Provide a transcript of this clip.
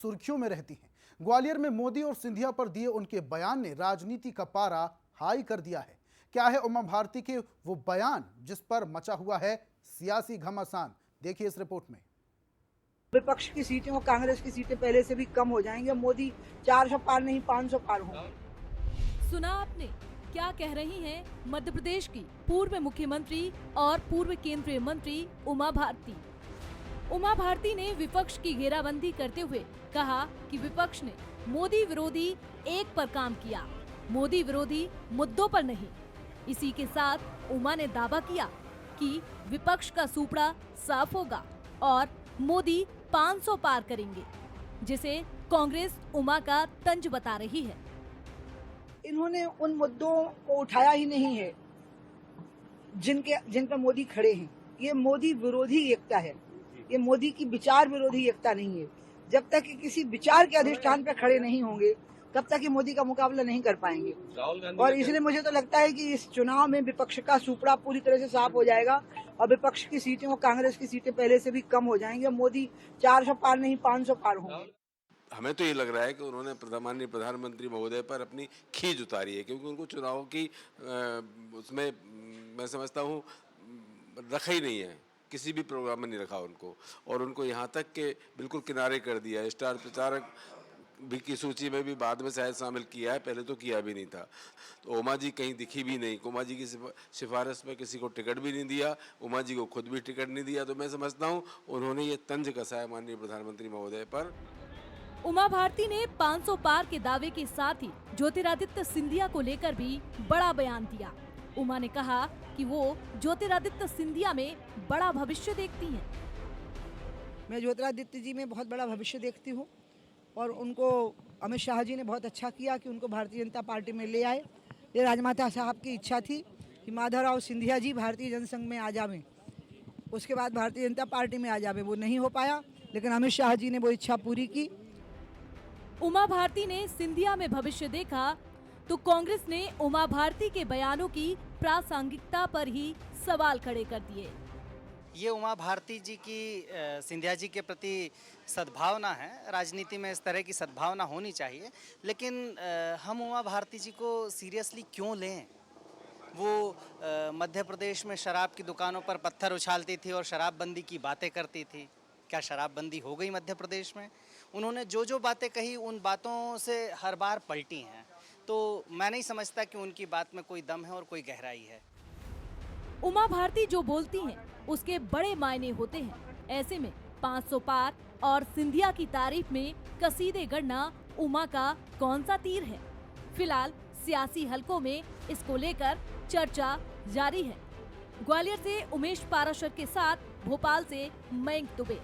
सुर्खियों में रहती हैं। ग्वालियर में मोदी और सिंधिया पर दिए उनके बयान ने राजनीति का पारा हाई कर दिया है। क्या है उमा भारती के वो बयान जिस पर मचा हुआ है सियासी घमासान? देखिए इस रिपोर्ट में। विपक्ष की सीटें और कांग्रेस की सीटें पहले से भी कम हो जाएंगे। मोदी 400 पार नहीं 500 पार होंगे। सुना आपने क्या कह रही हैं मध्य प्रदेश की पूर्व मुख्यमंत्री और पूर्व केंद्रीय मंत्री उमा भारती। उमा भारती ने विपक्ष की घेराबंदी करते हुए कहा कि विपक्ष ने मोदी विरोधी एक पर काम किया, मोदी विरोधी मुद्दों पर नहीं। इसी के साथ उमा ने दावा किया कि विपक्ष का सूपड़ा साफ होगा और मोदी 500 पार करेंगे, जिसे कांग्रेस उमा का तंज बता रही है। इन्होंने उन मुद्दों को उठाया ही नहीं है जिन पर मोदी खड़े हैं। ये मोदी विरोधी एकता है, ये मोदी की विचार विरोधी एकता नहीं है। जब तक कि किसी विचार के अधिष्ठान पर खड़े नहीं होंगे तब तक ये मोदी का मुकाबला नहीं कर पाएंगे। और इसलिए मुझे तो लगता है कि इस चुनाव में विपक्ष का सूपड़ा पूरी तरह से साफ हो जाएगा और विपक्ष की सीटें और कांग्रेस की सीटें पहले से भी कम हो जाएंगी। मोदी 400 पार नहीं 500 पार होंगे। हमें तो ये लग रहा है कि उन्होंने माननीय प्रधानमंत्री महोदय पर अपनी खींच उतारी है, क्योंकि उनको चुनाव की उसमें मैं समझता हूँ रखा ही नहीं है, किसी भी प्रोग्राम में नहीं रखा उनको, और उनको यहाँ तक के बिल्कुल किनारे कर दिया। स्टार प्रचारक भी की सूची में भी बाद में शायद शामिल किया है, पहले तो किया भी नहीं था। तो उमा जी कहीं दिखी भी नहीं, उमा जी की सिफारिश में किसी को टिकट भी नहीं दिया, उमा जी को खुद भी टिकट नहीं दिया। तो मैं समझता हूँ उन्होंने ये तंज कसा है माननीय प्रधानमंत्री महोदय पर। उमा भारती ने 500 पार के दावे के साथ ही ज्योतिरादित्य सिंधिया को लेकर भी बड़ा बयान दिया। उमा ने कहा कि वो ज्योतिरादित्य सिंधिया में बड़ा भविष्य देखती हैं। मैं ज्योतिरादित्य जी में बहुत बड़ा भविष्य देखती हूँ और उनको अमित शाह जी ने बहुत अच्छा किया कि उनको भारतीय जनता पार्टी में ले आए। ये राजमाता साहब की इच्छा थी कि माधवराव सिंधिया जी भारतीय जनसंघ में आ जावें, उसके बाद भारतीय जनता पार्टी में आ जावे। वो नहीं हो पाया, लेकिन अमित शाह जी ने वो इच्छा पूरी की। उमा भारती ने सिंधिया में भविष्य देखा तो कांग्रेस ने उमा भारती के बयानों की प्रासंगिकता पर ही सवाल खड़े कर दिए। ये उमा भारती जी की सिंधिया जी के प्रति सद्भावना है। राजनीति में इस तरह की सद्भावना होनी चाहिए, लेकिन हम उमा भारती जी को सीरियसली क्यों लें? वो मध्य प्रदेश में शराब की दुकानों पर पत्थर उछालती थी और शराबबंदी की बातें करती थी। क्या शराबबंदी हो गई मध्य प्रदेश में? उन्होंने जो बातें कही उन बातों से हर बार पलटी हैं। तो मैं नहीं समझता कि उनकी बात में कोई दम है और कोई गहराई है। उमा भारती जो बोलती हैं उसके बड़े मायने होते हैं। ऐसे में 500 पार और सिंधिया की तारीफ में कसीदे गढ़ना उमा का कौन सा तीर है? फिलहाल सियासी हलकों में इसको लेकर चर्चा जारी है। ग्वालियर से उमेश पाराशर के साथ भोपाल से मयंक दुबे।